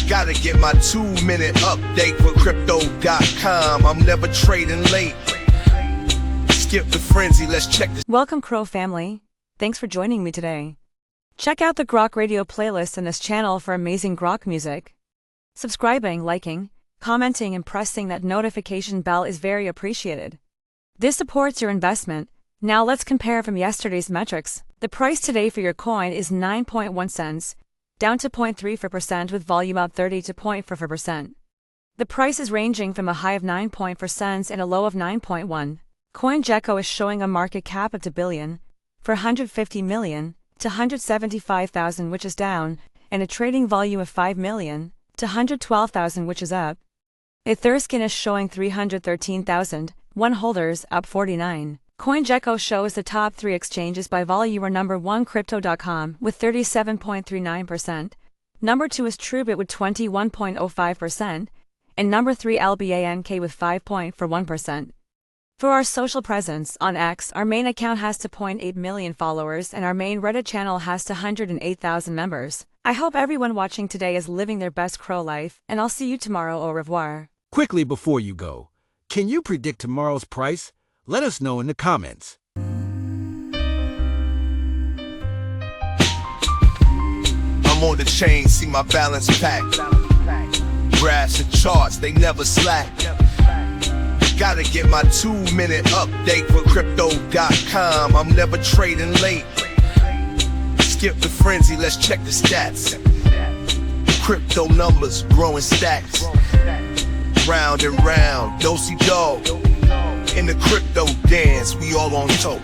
Gotta get my 2-minute update with crypto.com. I'm never trading late. Skip the frenzy, let's check this. Welcome, CRO family. Thanks for joining me today. Check out the GROKRadio playlist in this channel for amazing Grok music. Subscribing, liking, commenting, and pressing that notification bell is very appreciated. This supports your investment. Now let's compare from yesterday's metrics. The price today for your coin is 9.1 cents, down to 0.34% with volume up 30 to 0.44%. The price is ranging from a high of 9.4 cents and a low of 9.1. CoinGecko is showing a market cap of $2 billion for 150 million to 175,000, which is down, and a trading volume of 5 million to 112,000, which is up. Etherscan is showing 313,000, holders, up 49. CoinGecko shows the top 3 exchanges by volume are number 1 Crypto.com with 37.39%, number 2 is Truebit with 21.05%, and number 3 LBANK with 5.41%. For our social presence on X, our main account has 2.8 million followers and our main Reddit channel has 108,000 members. I hope everyone watching today is living their best CRO life, and I'll see you tomorrow. Au revoir. Quickly before you go, can you predict tomorrow's price? Let us know in the comments. I'm on the chain, see my balance packed. Graphs and charts, they never slack. Gotta get my 2-minute update with crypto.com. I'm never trading late. Skip the frenzy, let's check the stats. Crypto numbers, growing stacks. Round and round, do-si-do. In the crypto dance, we all on top.